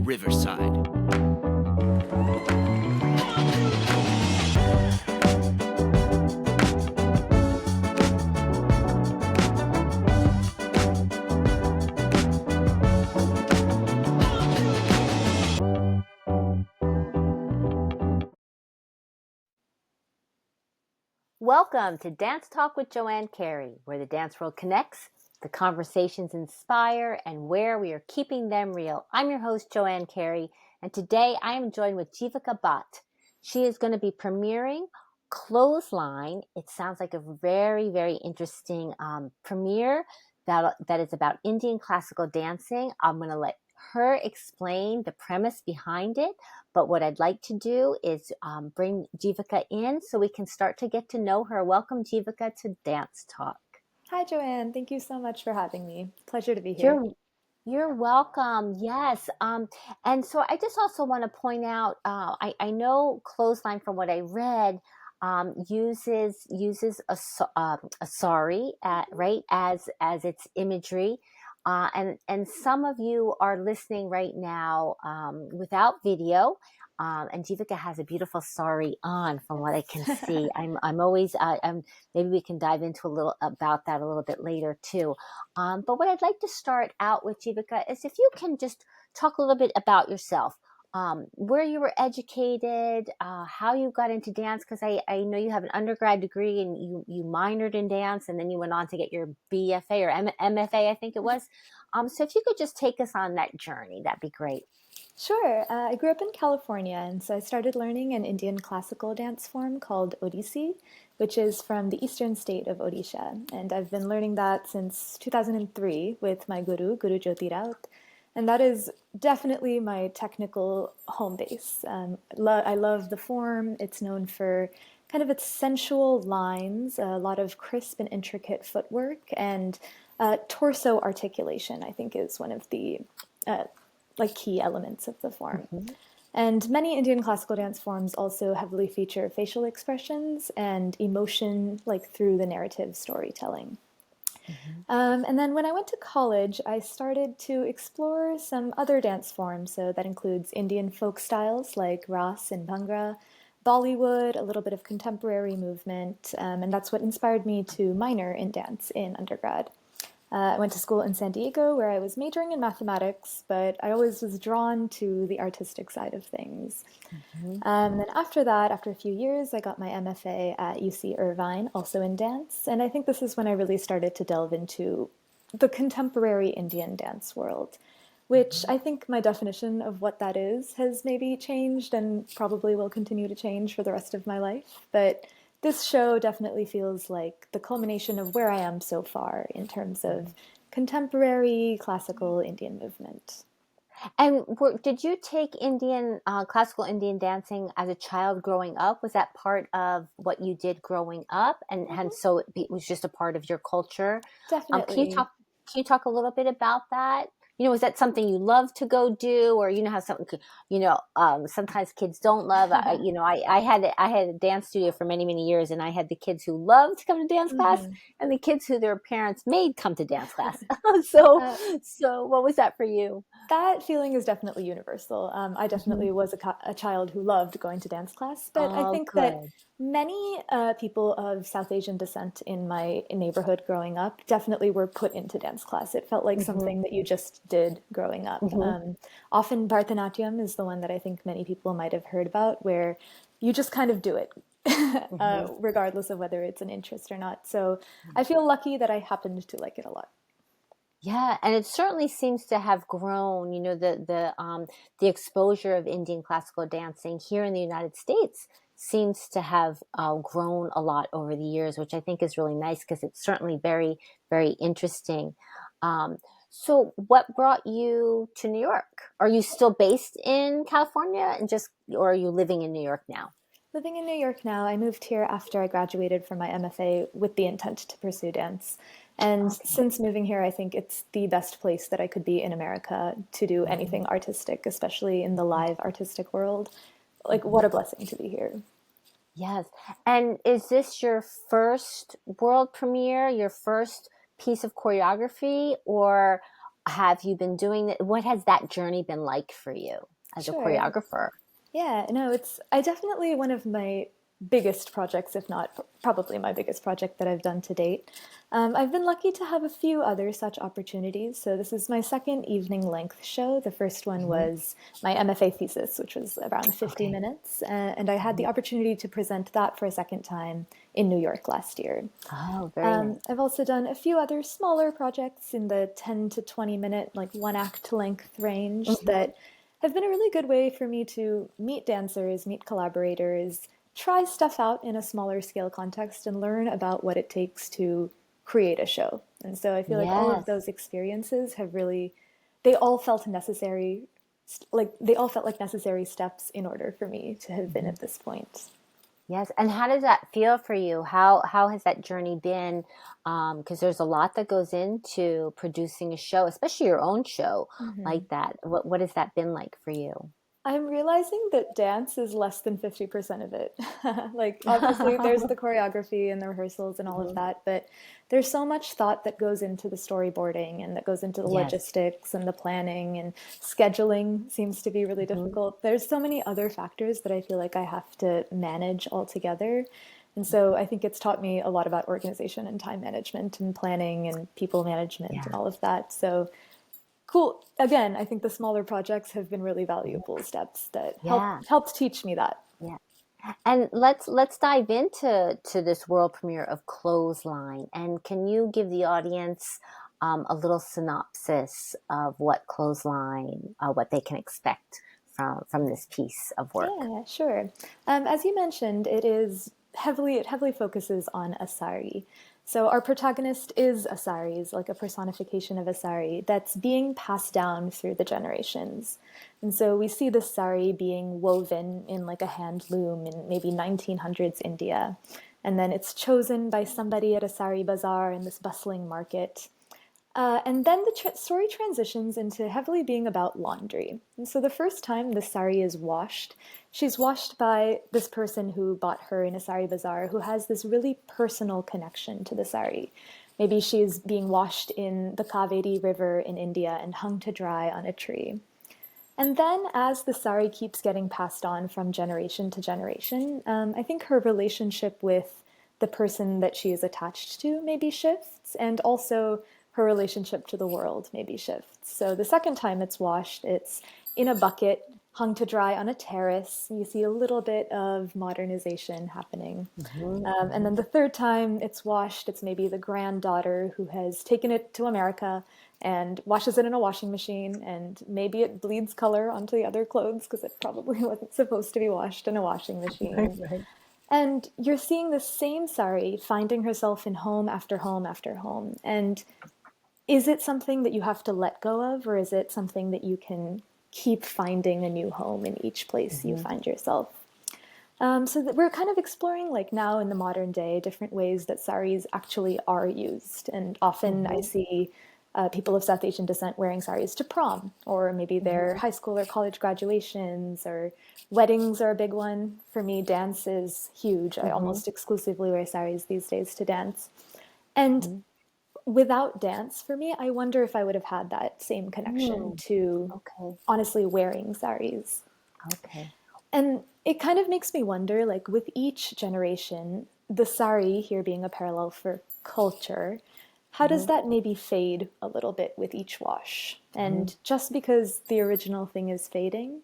Riverside. Welcome to Dance Talk with Joanne Carey, where the dance world connects, the conversations inspire, and where we are keeping them real. I'm your host, Joanne Carey, and today I am joined with Jeevika Bhat. She is going to be premiering Clothesline. It sounds like a very, very interesting premiere that is about Indian classical dancing. I'm going to let her explain the premise behind it. But what I'd like to do is bring Jeevika in so we can start to get to know her. Welcome, Jeevika, to Dance Talk. Hi, Joanne. Thank you so much for having me. Pleasure to be here. You're welcome. Yes. And so I just also want to point out, I know Clothesline, from what I read, uses a sari, right, as its imagery. And some of you are listening right now without video. And Jeevika has a beautiful sari on, from what I can see. I'm always maybe we can dive into a little about that a little bit later too. But what I'd like to start out with, Jeevika, is if you can just talk a little bit about yourself, where you were educated, how you got into dance, because I know you have an undergrad degree and you minored in dance, and then you went on to get your BFA or MFA, I think it was. So if you could just take us on that journey, that'd be great. Sure. I grew up in California, and so I started learning an Indian classical dance form called Odissi, which is from the eastern state of Odisha. And I've been learning that since 2003 with my guru, Guru Jyoti Rout. And that is definitely my technical home base. I love the form. It's known for kind of its sensual lines, a lot of crisp and intricate footwork, and torso articulation, I think, is one of the key elements of the form. Mm-hmm. And many Indian classical dance forms also heavily feature facial expressions and emotion, like through the narrative storytelling. Mm-hmm. And then when I went to college, I started to explore some other dance forms. So that includes Indian folk styles like Ras and Bhangra, Bollywood, a little bit of contemporary movement, and that's what inspired me to minor in dance in undergrad. I went to school in San Diego, where I was majoring in mathematics, but I always was drawn to the artistic side of things. Mm-hmm. And then after that, after a few years, I got my MFA at UC Irvine, also in dance. And I think this is when I really started to delve into the contemporary Indian dance world, which I think my definition of what that is has maybe changed and probably will continue to change for the rest of my life. But this show definitely feels like the culmination of where I am so far in terms of contemporary classical Indian movement. And did you take classical Indian dancing as a child growing up? Was that part of what you did growing up? And so it was just a part of your culture? Definitely. Can you talk a little bit about that? Was that something you love to go do, or how something, sometimes kids don't love. I had a dance studio for many, many years, and I had the kids who loved to come to dance class, and the kids who their parents made come to dance class. So what was that for you? That feeling is definitely universal. I definitely was a child who loved going to dance class, but I think that many people of South Asian descent in my neighborhood growing up definitely were put into dance class. It felt like something that you just did growing up. Often Bharatanatyam is the one that I think many people might have heard about, where you just kind of do it, regardless of whether it's an interest or not. So I feel lucky that I happened to like it a lot. Yeah, and it certainly seems to have grown. The exposure of Indian classical dancing here in the United States seems to have grown a lot over the years, which I think is really nice because it's certainly very, very interesting. So what brought you to New York? Are you still based in California or are you living in New York now? Living in New York now. I moved here after I graduated from my MFA with the intent to pursue dance. And since moving here, I think it's the best place that I could be in America to do anything artistic, especially in the live artistic world. Like, what a blessing to be here. Yes. And is this your first world premiere, your first piece of choreography, or have you been doing? What has that journey been like for you as a Sure. choreographer? Yeah, no, it's I definitely one of my biggest projects, if not probably my biggest project that I've done to date. I've been lucky to have a few other such opportunities. So this is my second evening length show. The first one Hmm. was my MFA thesis, which was around 50 Okay. minutes, and I had the opportunity to present that for a second time in New York last year. Oh, very nice. I've also done a few other smaller projects in the 10 to 20 minute, like one act length range Hmm. that have been a really good way for me to meet dancers, meet collaborators, try stuff out in a smaller scale context, and learn about what it takes to create a show. And so I feel like all of Yes. those experiences have really, they all felt necessary, like they all felt like necessary steps in order for me to have been Mhm. at this point. Yes. And how does that feel for you? How has that journey been? Because there's a lot that goes into producing a show, especially your own show Mhm. like that. What has that been like for you? I'm realizing that dance is less than 50% of it. Like, obviously, there's the choreography and the rehearsals and all of Hmm. that, but there's so much thought that goes into the storyboarding and that goes into the Yes. logistics and the planning, and scheduling seems to be really Hmm. difficult. There's so many other factors that I feel like I have to manage altogether. And so I think it's taught me a lot about organization and time management and planning and people management and Yeah. all of that. So cool. Again, I think the smaller projects have been really valuable steps that Yeah. helped teach me that. Yeah. And let's dive into this world premiere of Clothesline. And can you give the audience a little synopsis of what Clothesline, what they can expect from this piece of work? Yeah, sure. As you mentioned, it heavily focuses on Asari. So our protagonist is Asari, is like a personification of Asari that's being passed down through the generations. And so we see this sari being woven in like a hand loom in maybe 1900s India. And then it's chosen by somebody at a sari bazaar in this bustling market. And then the story transitions into heavily being about laundry. And so the first time the sari is washed, she's washed by this person who bought her in a sari bazaar who has this really personal connection to the sari. Maybe she's being washed in the Kaveri River in India and hung to dry on a tree. And then, as the sari keeps getting passed on from generation to generation, I think her relationship with the person that she is attached to maybe shifts, and also her relationship to the world maybe shifts. So the second time it's washed, it's in a bucket, hung to dry on a terrace. You see a little bit of modernization happening. Hmm. And then the third time it's washed, it's maybe the granddaughter who has taken it to America and washes it in a washing machine, and maybe it bleeds color onto the other clothes because it probably wasn't supposed to be washed in a washing Right, machine. right. And you're seeing the same Sari finding herself in home after home after home. And is it something that you have to let go of, or is it something that you can keep finding a new home in each place you Hmm. find yourself? So that we're kind of exploring, like now in the modern day, different ways that saris actually are used. And often I Hmm. see people of South Asian descent wearing saris to prom, or maybe their Hmm. high school or college graduations, or weddings are a big one. For me, dance is huge. I Hmm. almost exclusively wear saris these days to dance. And Hmm. without dance, for me, I wonder if I would have had that same connection Hmm. to Okay. honestly wearing saris. Okay. And it kind of makes me wonder, like with each generation, the sari here being a parallel for culture, how does Hmm. that maybe fade a little bit with each wash? Hmm. And just because the original thing is fading,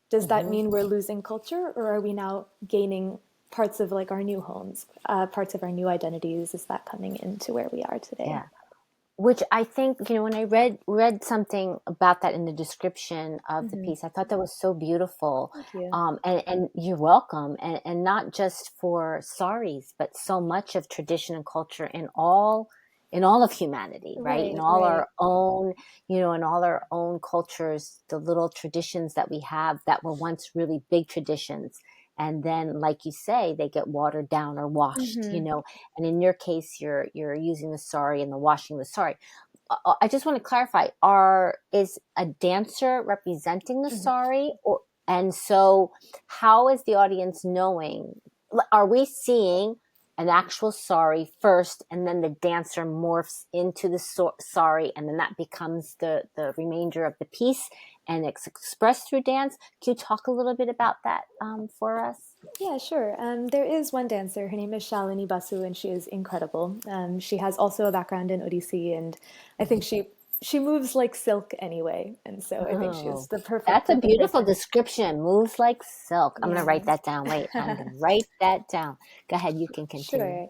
does that Hmm. mean we're losing culture, or are we now gaining parts of like our new homes, parts of our new identities? Is that coming into where we are today? Yeah. Which I think, when I read something about that in the description of the Hmm. piece, I thought that was so beautiful. Thank you. And you're welcome. And not just for saris, but so much of tradition and culture in all of humanity, right? In Right, all right. our own, in all our own cultures, the little traditions that we have that were once really big traditions. And then, like you say, they get watered down or washed, Hmm. and in your case, you're using the sari and the washing the sari. I just want to clarify: is a dancer representing the Hmm. sari, and so how is the audience knowing? Are we seeing? an actual sari first, and then the dancer morphs into the sari, and then that becomes the remainder of the piece, and it's expressed through dance. Can you talk a little bit about that for us? Yeah, sure. There is one dancer. Her name is Shalini Basu, and she is incredible. She has also a background in Odissi, and I think she moves like silk anyway. And so I think she is Oh, the that's a perfect beautiful person. description. Moves like silk. I'm going to write Yeah. that down. Wait, I'm going to write that down. Go ahead, you can continue. Sure.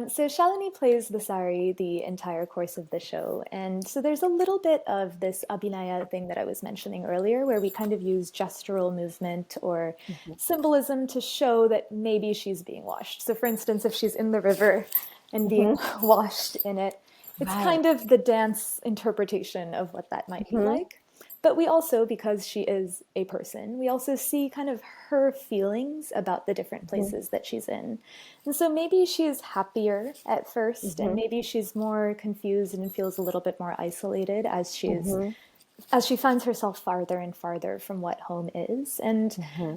So Shalini plays the sari the entire course of the show. And so there's a little bit of this abhinaya thing that I was mentioning earlier, where we kind of use gestural movement or Hmm. symbolism to show that maybe she's being washed. So for instance, if she's in the river and being Hmm. washed in it, it's Right. kind of the dance interpretation of what that might be Hmm. like. But we also, because she is a person, we also see kind of her feelings about the different Hmm. places that she's in. And so maybe she's happier at first, and Hmm. maybe she's more confused and feels a little bit more isolated Hmm. as she finds herself farther and farther from what home is. And Hmm.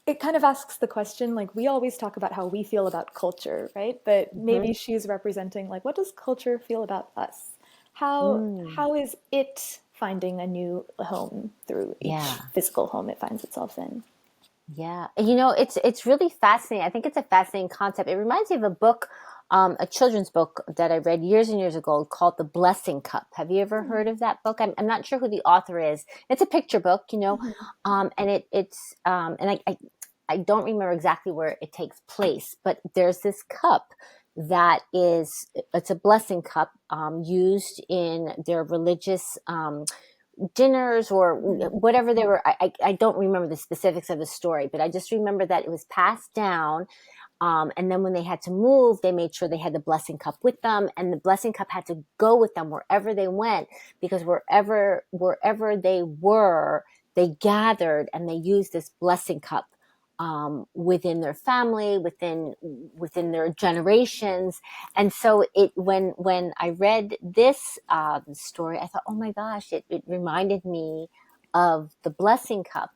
it kind of asks the question, like we always talk about how we feel about culture, right? But maybe Hmm. she's representing like what does culture feel about us? How Mm. how is it finding a new home through each Yeah. physical home it finds itself in? Yeah. It's really fascinating. I think it's a fascinating concept. It reminds me of a book, a children's book that I read years and years ago called The Blessing Cup. Have you ever heard of that book? I'm not sure who the author is. It's a picture book, Mhm. and and I don't remember exactly where it takes place, but there's this cup that it's a blessing cup, used in their religious, dinners or Mhm. whatever they were. I don't remember the specifics of the story, but I just remember that it was passed down. And then when they had to move, they made sure they had the blessing cup with them, and the blessing cup had to go with them wherever they went, because wherever they were, they gathered and they used this blessing cup, within their family, within their generations. And so when I read this story, I thought, oh my gosh, it reminded me of the blessing cup.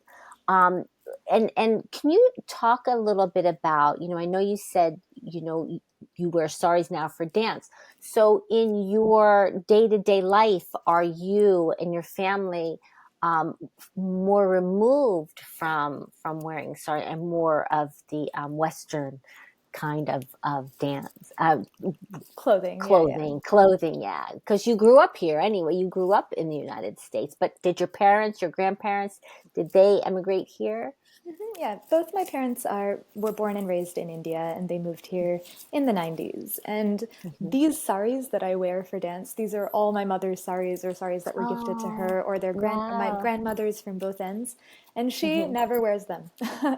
Um, and can you talk a little bit about, I know you said, you wear saris now for dance. So in your day-to-day life, are you and your family, um, more removed from wearing sari and more of the, Western kind of dance, Clothing, yeah, yeah. clothing, yeah, because you grew up here anyway. You grew up in the United States, but did your parents, your grandparents, did they emigrate here? Yeah, both my parents are were born and raised in India, and they moved here in the 90s. And Hmm. these saris that I wear for dance, these are all my mother's saris or saris that were gifted to Oh, her or my wow. grandmother's from both ends, and she Hmm. never wears them.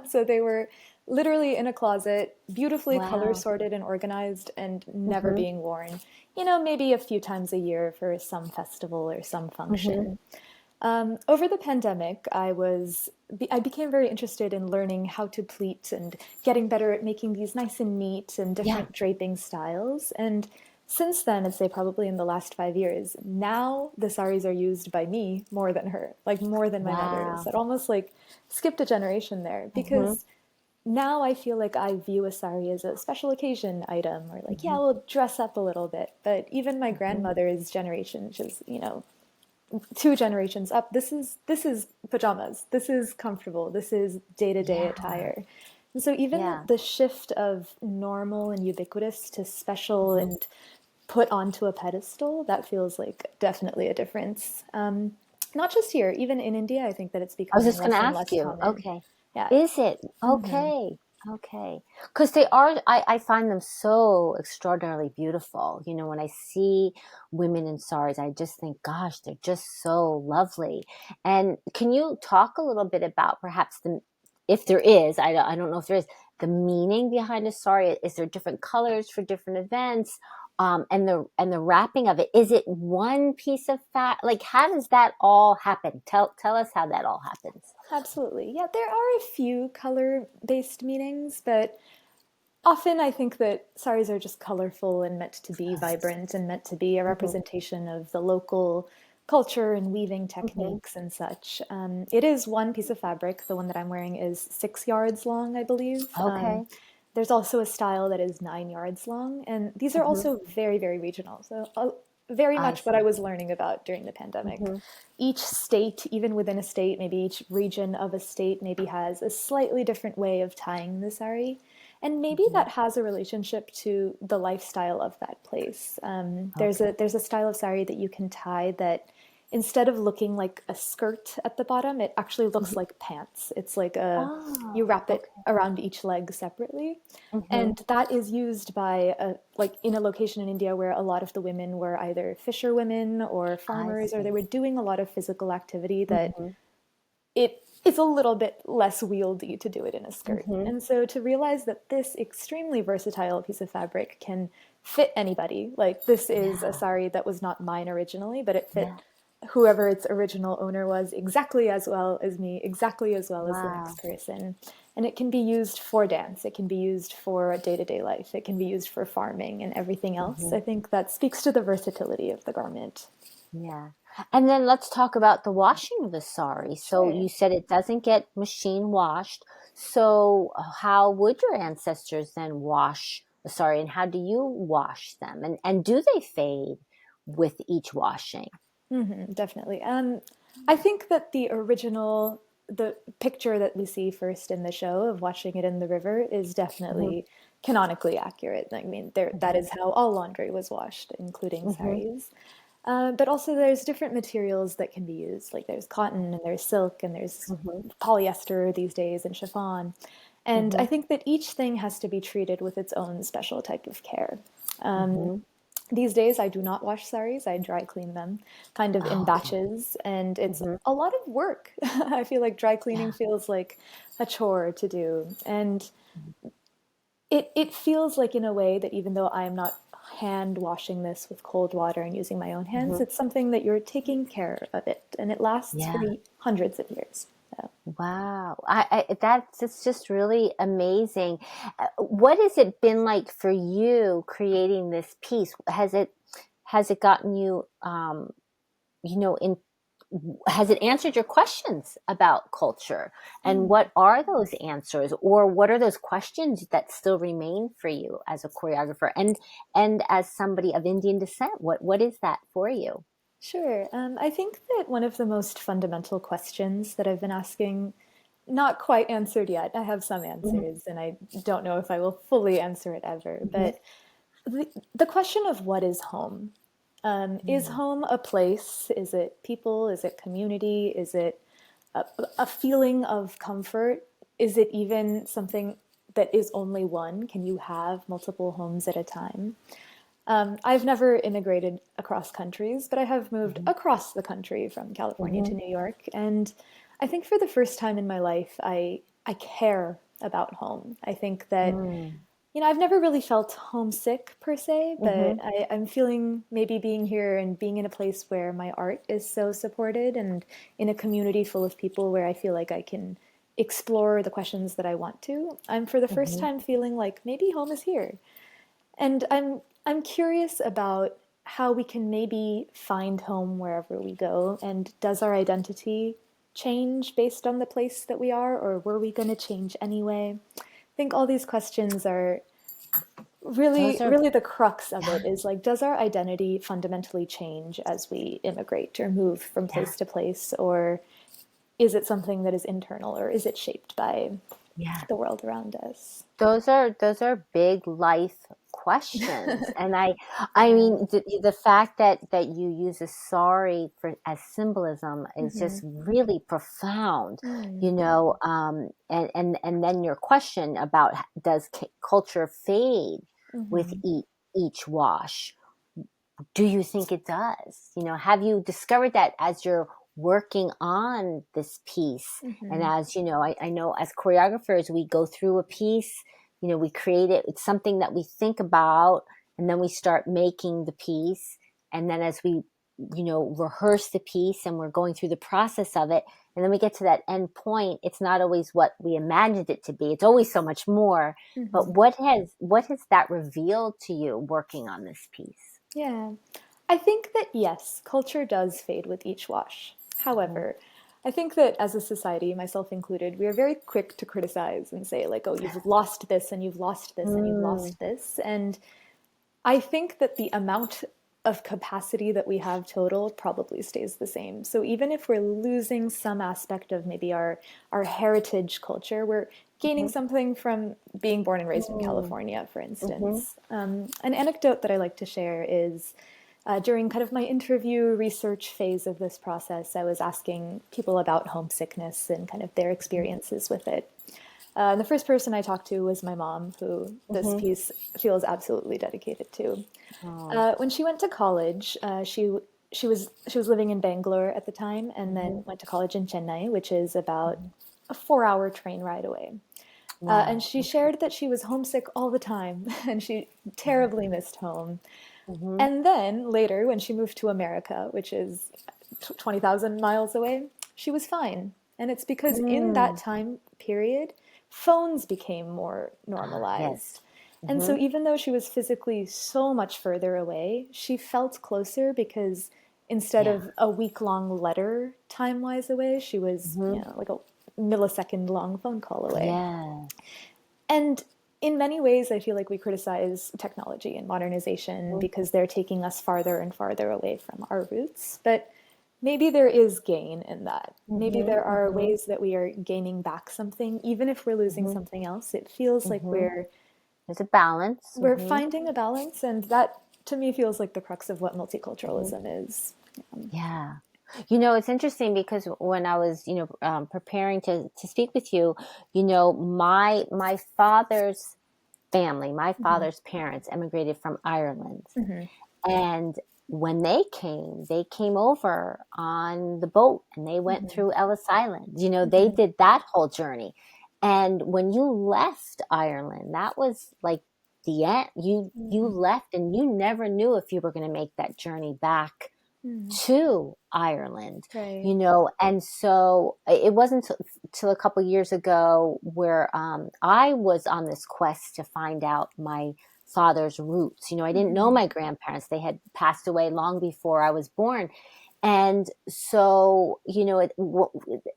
So they were literally in a closet, beautifully color Wow. sorted and organized and never Hmm. being worn. You know, maybe a few times a year for some festival or some Hmm. function. Over the pandemic, I became very interested in learning how to pleat and getting better at making these nice and neat and Yeah. different draping styles. And since then, I'd say probably in the last 5 years, now the saris are used by me more than her, like more than my mother's. Wow. I'd almost like skipped a generation there Hmm. because now I feel like I view a sari as a special occasion item or like, yeah, Hmm. we'll dress up a little bit. But even my Hmm. grandmother's generation, which is, two generations up, this is pajamas. This is comfortable. This is day-to-day Yeah. attire. And so even Yeah. the shift of normal and ubiquitous to special Hmm. and put onto a pedestal, that feels like definitely a difference. Not just here, even in India, I think that it's I was becoming just going to less and ask less you. common. Okay. Yeah. Is it? Hmm. Okay. Okay. Because they are, I find them so extraordinarily beautiful. When I see women in saris, I just think, gosh, they're just so lovely. And can you talk a little bit about perhaps if there is, I don't know if there is, the meaning behind a sari? Is there different colors for different events? And the wrapping of it, is it one piece of fat? Like, how does that all happen? Tell us how that all happens. Absolutely. Yeah, there are a few color-based meanings, but often I think that saris are just colorful and meant to be vibrant and meant to be a Hmm. representation of the local culture and weaving Hmm. techniques and such. It is one piece of fabric. The one that I'm wearing is 6 yards long, I believe. Okay. There's also a style that is 9 yards long, and these are Hmm. also very, very regional. So very I much what I see. was learning about during the pandemic. Hmm. Each state, even within a state, maybe each region of a state maybe has a slightly different way of tying the sari. And maybe Hmm. that has a relationship to the lifestyle of that place. Okay. There's a style of sari that you can tie that instead of looking like a skirt at the bottom, it actually looks Hmm. like pants. It's like a, you Oh, wrap it okay. around each leg separately. Hmm. And that is used by like in a location in India where a lot of the women were either fisherwomen or I farmers, or they see. were doing a lot of physical activity that Hmm. it is a little bit less wieldy to do it in a skirt. Hmm. And so to realize that this extremely versatile piece of fabric can fit anybody, like this is a Yeah. sari that was not mine originally, but it fit Yeah. whoever its original owner was exactly as well as me, exactly as well as the Wow. next person. And it can be used for dance, it can be used for day to day life, it can be used for farming and everything else. Hmm. I think that speaks to the versatility of the garment. Yeah. And then let's talk about the washing of the sari. So Sure. you said it doesn't get machine washed. So how would your ancestors then wash the sari, and how do you wash them? And do they fade with each washing? Definitely. I think that the original, the picture that we see first in the show of washing it in the river is Hmm. definitely canonically accurate. I mean, that is Hmm. how all laundry was washed, including Hmm. saris. But also, there's different materials that can be used. Like there's cotton and there's silk and there's Hmm. polyester these days and chiffon. And I Hmm. think that each thing has to be treated with its own special type of care. Hmm. These days, I do not wash saris. I dry clean them kind of in Oh, okay. batches, and it's Hmm. a lot of work. I feel like dry cleaning Yeah. feels like a chore to do. And it feels like, in a way, that even though I'm not hand washing this with cold water and using my own hands, Hmm. it's something that you're taking care of it, and it lasts for Yeah. hundreds of years. So. Wow. That's it's just really amazing. What has it been like for you creating this piece? Has it gotten you in has it answered your questions about culture? And what are those answers, or what are those questions that still remain for you as a choreographer and as somebody of Indian descent? What is that for you? Sure. I think that one of the most fundamental questions that I've been asking, not quite answered yet, I have some Hmm. answers, and I don't know if I will fully answer it ever, Hmm. but the question of what is home? Is Hmm. home a place? Is it people? Is it community? Is it a feeling of comfort? Is it even something that is only one? Can you have multiple homes at a time? I've never immigrated across countries, but I have moved Hmm. across the country from California to Hmm. New York. And I think for the first time in my life, I care about home. I think that, Hmm. I've never really felt homesick per se, but Hmm. I'm feeling maybe being here and being in a place where my art is so supported and in a community full of people where I feel like I can explore the questions that I want to. I'm for the first Hmm. time feeling like maybe home is here. And I'm curious about how we can maybe find home wherever we go. And does our identity change based on the place that we are, or were we going to change anyway? I think all these questions are Those really, are really the crux of Yeah. it is like, does our identity fundamentally change as we immigrate or move from Yeah. place to place? Or is it something that is internal, or is it shaped by Yeah. the world around us? Those are big life questions, and I Yeah. mean the fact that you use a sari for as symbolism is Mm-hmm. just really profound, Mm. and then your question about does culture fade with Mm-hmm. each wash? Do you think it does? Have you discovered that as you're working on this piece? And Mm-hmm. as I know as choreographers, we go through a piece, we create it. It's something that we think about, and then we start making the piece. And then as we, rehearse the piece and we're going through the process of it, and then we get to that end point, it's not always what we imagined it to be. It's always so much more. Mm-hmm. But what has that revealed to you working on this piece? Yeah. I think that yes, culture does fade with each wash. Mhm. However, I think that as a society, myself included, we are very quick to criticize and say, like, oh, you've lost this and you've lost this and you've Mm, lost this. And I think that the amount of capacity that we have total probably stays the same. So even if we're losing some aspect of maybe our heritage culture, we're gaining mhm, something from being born and raised in mm, California, for mhm, instance. An anecdote that I like to share is during kind of my interview research phase of this process, I was asking people about homesickness and kind of their experiences with it. And the first person I talked to was my mom, who this mhm. piece feels absolutely dedicated to. Oh, When she went to college, she was living in Bangalore at the time, and then mhm, went to college in Chennai, which is about mhm. a 4-hour train ride away. And Wow. she shared that she was homesick all the time, and she terribly missed home. Mhm, And then later, when she moved to America, which is 20,000 miles away, she was fine. And it's because in that mm. time period, phones became more Yes. normalized. And so Mhm, even though she was physically so much further away, she felt closer because instead yeah. of a week-long letter time-wise away, she was, Mhm, like a millisecond long phone call away. yeah. And in many ways, I feel like we criticize technology and modernization Mhm, because they're taking us farther and farther away from our roots. But maybe there is gain in that. Maybe mhm, there are mhm, ways that we are gaining back something, even if we're losing mhm, something else. It feels like mhm. we're There's a balance. we're Mhm. finding a balance, and that to me feels like the crux of what Mhm. multiculturalism is. Yeah. It's interesting because when I was, preparing to speak with you, my father's family, my Mm-hmm. father's parents emigrated from Ireland. Mm-hmm. And when they came over on the boat and they went Mm-hmm. through Ellis Island. They Mm-hmm. did that whole journey. And when you left Ireland, that was like the end. You left and you never knew if you were going to make that journey back Mm-hmm. to Ireland, Right. and so it wasn't till a couple years ago where I was on this quest to find out my father's roots. I didn't know Mm-hmm. my grandparents; they had passed away long before I was born, and so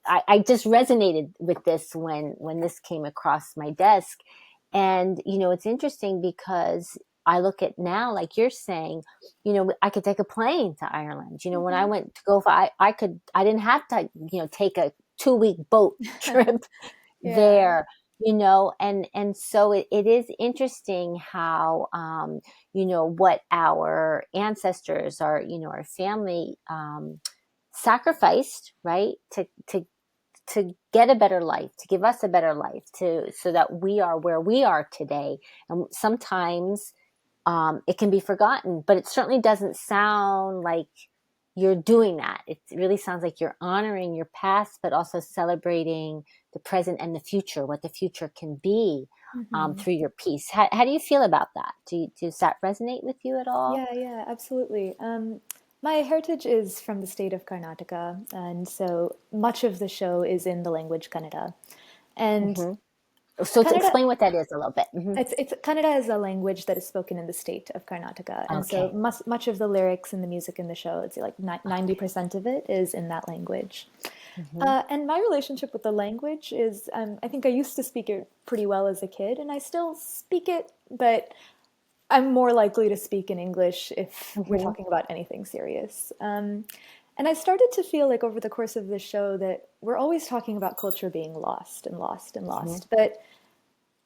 I just resonated with this when this came across my desk, and it's interesting because I look at now, like you're saying, I could take a plane to Ireland. When I Mm-hmm. went to go, I didn't have to, take a 2 week boat trip Yeah. there, and so it is interesting how, what our ancestors, our family, sacrificed, right, to get a better life, to give us a better life, so that we are where we are today. And sometimes it can be forgotten, but it certainly doesn't sound like you're doing that. It really sounds like you're honoring your past, but also celebrating the present and the future, what the future can be, Mm-hmm. through your piece. How do you feel about that? Does that resonate with you at all? Yeah, yeah, absolutely. My heritage is from the state of Karnataka, and so much of the show is in the language Kannada. And Hmm. So to Kannada, explain what that is a little bit. Hmm. it's Kannada is a language that is spoken in the state of Karnataka, and so Okay. much of the lyrics and the music in the show, it's like 90% of it is in that language. Hmm. And my relationship with the language is, I think I used to speak it pretty well as a kid, and I still speak it, but I'm more likely to speak in English if we're Hmm. talking about anything serious. And I started to feel like over the course of this show that we're always talking about culture being lost and lost and Hmm. lost. But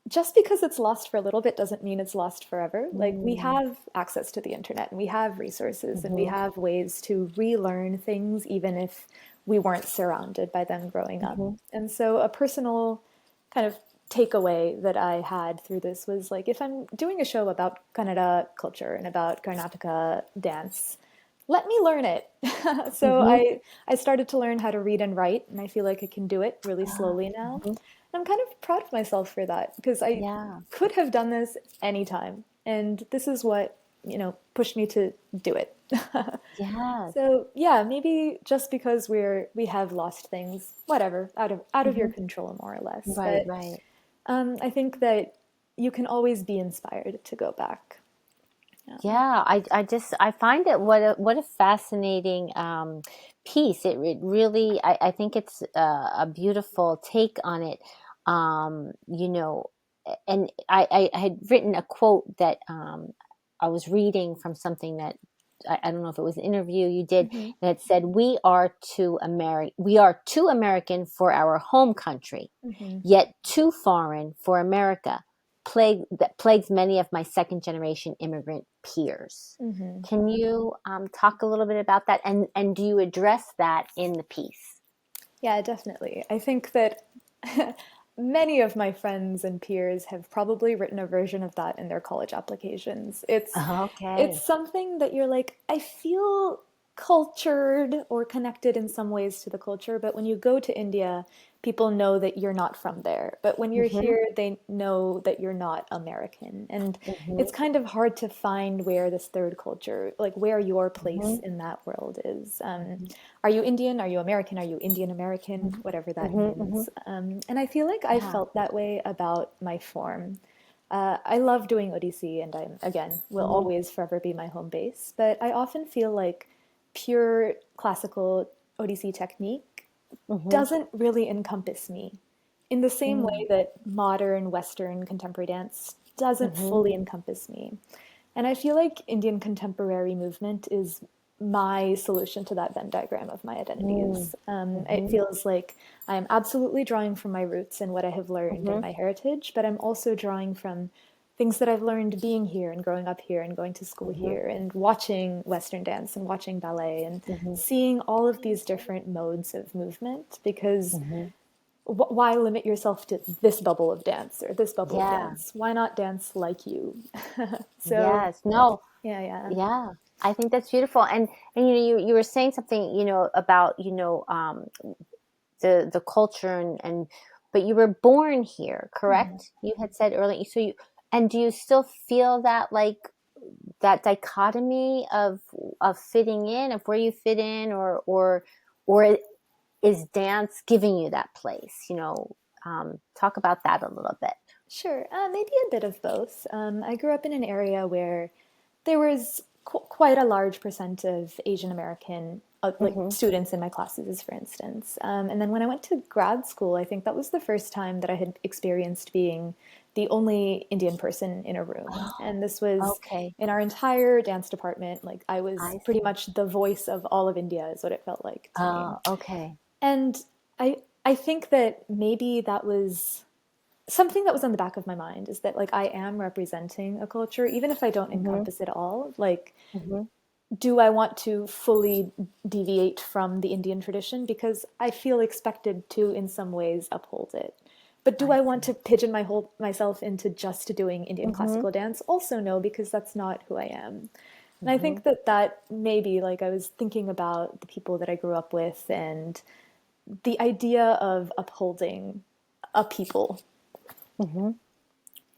just because it's lost for a little bit doesn't mean it's lost forever. Like we Hmm. have access to the internet and we have resources and we Hmm. have ways to relearn things even if we weren't surrounded by them growing up. Hmm. And so a personal kind of takeaway that I had through this was like if I'm doing a show about Kannada culture and about Karnataka dance, let me learn it. So Hmm. I started to learn how to read and write, and I feel like I can do it really slowly now. Hmm. And I'm kind of proud of myself for that because I Yeah. could have done this anytime, and this is what, pushed me to do it. Yes. So yeah, maybe just because we have lost things, whatever, out of your Hmm. control more or less. Right. But Right. I think that you can always be inspired to go back. Yeah. Yeah, I find it what a fascinating piece. It really I think it's a beautiful take on it. You know, and I had written a quote that I was reading from something that I don't know if it was an interview you did, Hmm. and it said we are too American for our home country, Hmm. yet too foreign for America. That plagues many of my second generation immigrant peers. Hmm. Can you talk a little bit about that? And do you address that in the piece? Yeah, definitely. I think that many of my friends and peers have probably written a version of that in their college applications. It's Okay. something that you're like, I feel cultured or connected in some ways to the culture, but when you go to India, people know that you're not from there. But when you're Mm-hmm, here, they know that you're not American. And mm-hmm, it's kind of hard to find where this third culture, like where your place mm-hmm, in that world is. Are you Indian? Are you American? Are you Indian American? mm-hmm, Whatever that mm-hmm, mm-hmm. means. And I feel like I Yeah. felt that way about my form. I love doing Odissi, and I'm, again, will Mm-hmm, always forever be my home base. But I often feel like pure classical Odissi technique mm-hmm, doesn't really encompass me in the same way that modern, Western, contemporary dance doesn't mm-hmm, fully encompass me. And I feel like Indian contemporary movement is my solution to that Venn diagram of my identities. It mm-hmm, feels like I am absolutely drawing from my roots and what I have learned and mm-hmm, my heritage, but I'm also drawing from things that I've learned being here and growing up here and going to school mm-hmm, here and watching Western dance and watching ballet and mm-hmm, seeing all of these different modes of movement because mm-hmm. why limit yourself to this bubble of dance or this bubble of Yeah. dance? Why not dance like you? So, Yes. No. yeah, yeah. Yeah. I think that's beautiful. And you were saying something, about, the culture and but you were born here, Mhm. correct? You had said earlier. So and do you still feel that like that dichotomy of fitting in, of where you fit in, or is dance giving you that place? Talk about that a little bit. Sure, maybe a bit of both. I grew up in an area where there was quite a large percent of Asian American like Mm-hmm. students in my classes, for instance. And then when I went to grad school, I think that was the first time that I had experienced being the only Indian person in a room. And this was Okay. in our entire dance department. Like I was I pretty see. much the voice of all of India, is what it felt like to me. Okay. And I think that maybe that was something that was on the back of my mind is that like I am representing a culture, even if I don't Mm-hmm. encompass it all. Like, Mm-hmm. do I want to fully deviate from the Indian tradition? Because I feel expected to, in some ways, uphold it. But do I I want see. to pigeon myself into just doing Indian Mm-hmm. classical dance? Also, no, because that's not who I am. And I Mm-hmm. think that that maybe, like, I was thinking about the people that I grew up with and the idea of upholding a people. Mm-hmm.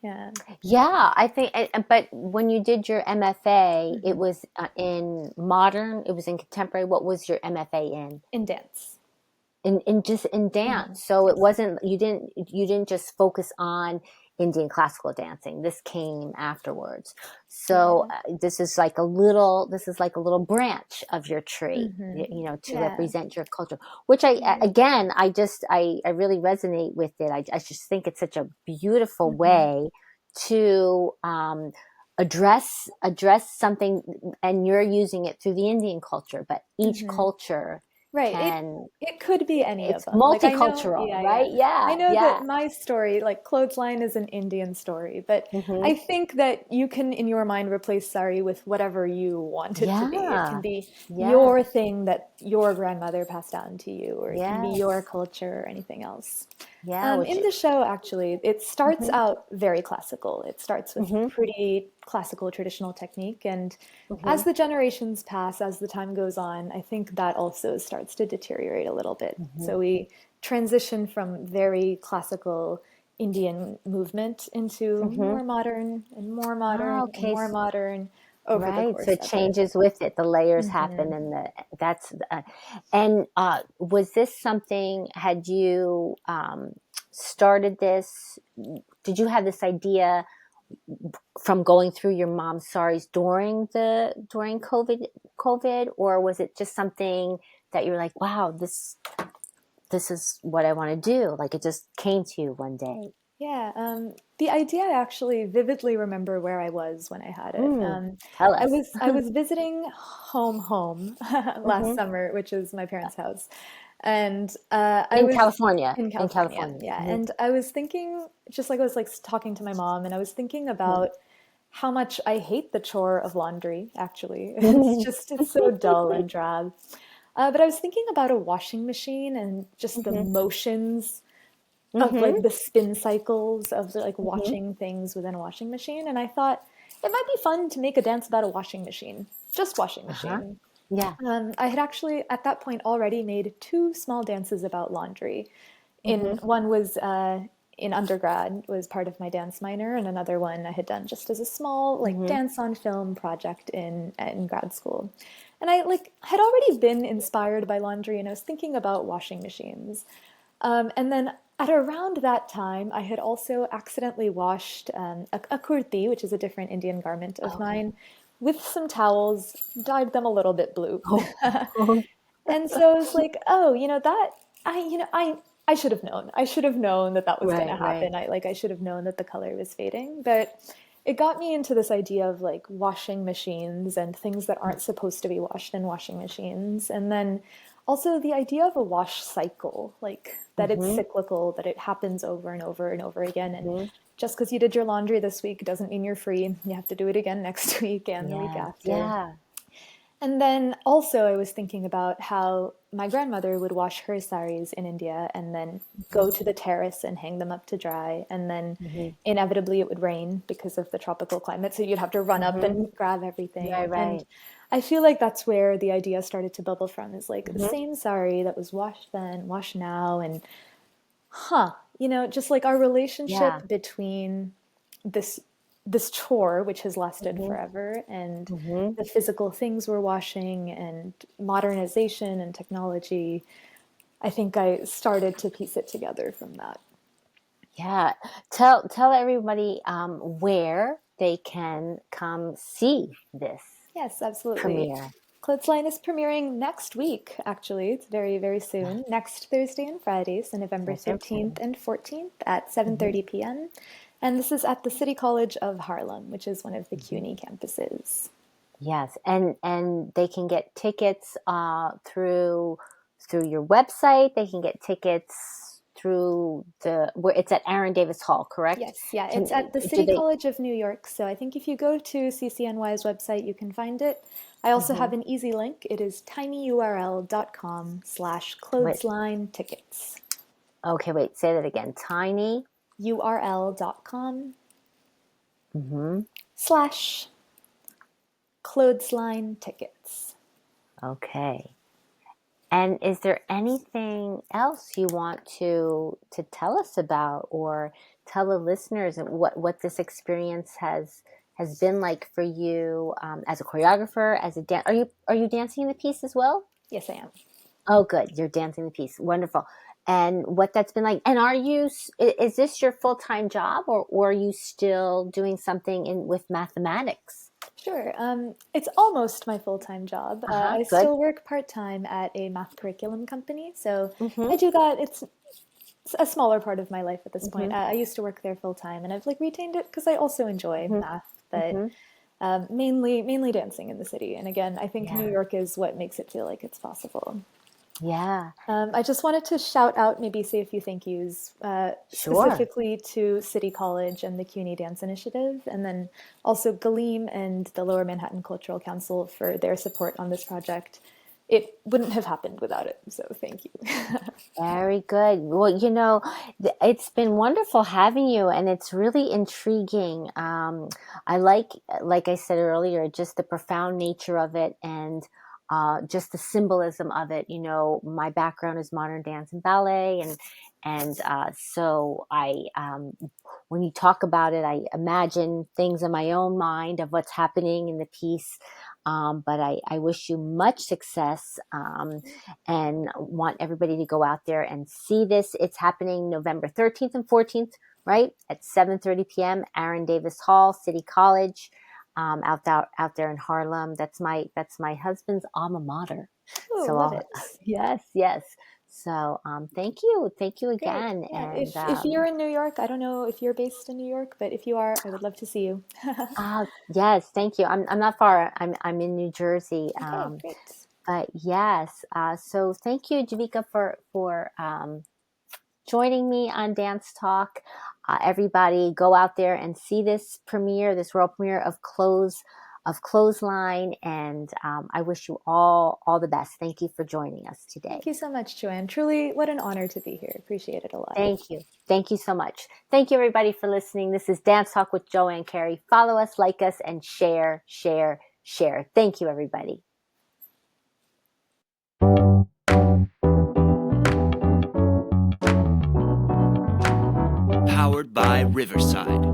Yeah. Yeah, I think, but when you did your MFA, it Hmm. was in modern, it was in contemporary. What was your MFA in? In dance. In just in Hmm. dance. So it Yes. wasn't, you didn't just focus on Indian classical dancing. This came afterwards. So Yeah. this is like a little branch of your tree, Hmm. to Yeah. represent your culture, which Right. again, I really resonate with it. I just think it's such a beautiful Hmm. way to, address something, and you're using it through the Indian culture, but each Hmm. culture Right. can, It could be any of it's them. Like I know, multicultural, yeah, yeah. right? Yeah, I know yeah. that my story, like Clothesline, is an Indian story, but Hmm. I think that you can, in your mind, replace Sari with whatever you want it to be. It can Yeah. be Yes. your thing that your grandmother passed down to you, or it can be your Yes. culture or anything else. Yeah. Which. In the show, actually, it starts Hmm. out very classical. It starts with Hmm. pretty classical traditional technique. And Hmm. as the generations pass, as the time goes on, I think that also starts to deteriorate a little bit. Hmm. So we transition from very classical Indian movement into Hmm. more modern and more modern and Okay. more modern over the Right. So course it of it. changes with it. The layers happen, Hmm. and and was this something? Had you started this? Did you have this idea from going through your mom's saris during COVID, or was it just something that you're like, wow, this is what I want to do? Like it just came to you one day. Yeah, the idea, I actually vividly remember where I was when I had it. Tell I us. was I was visiting home last Hmm. summer, which is my parents' house, and I In was California. in In California. California. Yeah, Hmm. and I was thinking, just like I was like talking to my mom, and I was thinking Hmm. about how much I hate the chore of laundry. Actually, it's so dull and drab. But I was thinking about a washing machine and just the Hmm. motions of like Hmm. the spin cycles of the, like Hmm. washing things within a washing machine. And I thought it might be fun to make a dance about a washing machine, just washing Uh-huh. machine. Yeah. I had actually at that point already made two small dances about laundry. In Hmm. one was in undergrad, was part of my dance minor, and another one I had done just as a small like Hmm. dance on film project in grad school. And I like had already been inspired by laundry, and I was thinking about washing machines. And then at around that time, I had also accidentally washed a kurti, which is a different Indian garment of Okay. mine, with some towels, dyed them a little bit blue. Oh. Oh. And so I was like, oh, that I should have known. I should have known that that was going to Right, right. happen. I should have known that the color was fading. But it got me into this idea of like washing machines and things that aren't supposed to be washed in washing machines. And then also the idea of a wash cycle, like that it's Hmm. cyclical, that it happens over and over and over again. And Hmm. just because you did your laundry this week doesn't mean you're free. You have to do it again next week and the week Yes. after. Yeah. And then also, I was thinking about how my grandmother would wash her saris in India and then go Hmm. to the terrace and hang them up to dry. And then Hmm. inevitably it would rain because of the tropical climate. So you'd have to run up Hmm. and grab everything. Right, And right. I feel like that's where the idea started to bubble from is like the Hmm. same sari that was washed then, washed now. And just like our Yeah. relationship between this this chore, which has lasted Hmm. forever, and Hmm. the physical things we're washing, and modernization and technology. I think I started to piece it together from that. Yeah. Tell everybody where they can come see this Yes, absolutely. premiere. Clothesline is premiering next week, actually. It's very, very Yeah. soon. Next Thursday and Friday, so November Thursday and 13th Friday. and 14th at Hmm. 7:30 p.m. And this is at the City College of Harlem, which is one of the Hmm. CUNY campuses. Yes, and they can get tickets through your website. They can get tickets through the where it's at Aaron Davis Hall, correct? Yes, yeah, it's Can at the do City they? College of New York. So I think if you go to CCNY's website, you can find it. I also Hmm. have an easy link. It is Wait, tinyurl.com/clothesline tickets. okay, wait, say that again. Tiny. url.com Hmm. slash clothesline tickets. Okay. And is there anything else you want to tell us about, or tell the listeners what this experience has been like for you as a choreographer, as a are you dancing in the piece as well? Yes, I am. Oh, good, you're dancing the piece, wonderful. And what that's been like. And is this your full time job, or are you still doing something in with mathematics? Sure. It's almost my full-time job. Uh huh. I Good. still work part-time at a math curriculum company, so Mm-hmm. I do that. It's a smaller part of my life at this point. Mm-hmm. I used to work there full time, and I've like retained it because I also enjoy Mm-hmm. math, but Mm-hmm. mainly dancing in the city. And again, I think New Yeah. York is what makes it feel like it's possible. Yeah. I just wanted to shout out, maybe say a few thank yous, Sure. specifically to City College and the CUNY Dance Initiative, and then also Galeem and the Lower Manhattan Cultural Council for their support on this project. It wouldn't have happened without it, so thank you. Very good. Well, it's been wonderful having you, and it's really intriguing. I like I said earlier, just the profound nature of it, and just the symbolism of it. My background is modern dance and ballet, and so when you talk about it, I imagine things in my own mind of what's happening in the piece. But I wish you much success. And want everybody to go out there and see this. It's happening November 13th and 14th. right? At 7:30 p.m., Aaron Davis Hall, City College, out there in Harlem. That's my husband's alma mater. Oh, So love it. yes. So thank you Great. again, Yeah, and if you're in New York, I don't know if you're based in New York, but if you are, I would love to see you. yes, thank you. I'm not far. I'm in New Jersey. Okay, great. But yes, so thank you, Jeevika, for joining me on Dance Talk. Everybody, go out there and see this world premiere of Clothesline, and I wish you all the best. Thank you for joining us today. Thank you so much, Joanne. Truly, what an honor to be here. Appreciate it a lot. Thank you so much. Thank you, everybody, for listening. This is Dance Talk with Joanne Carey. Follow us, like us, and share. Thank you, everybody. Powered by Riverside.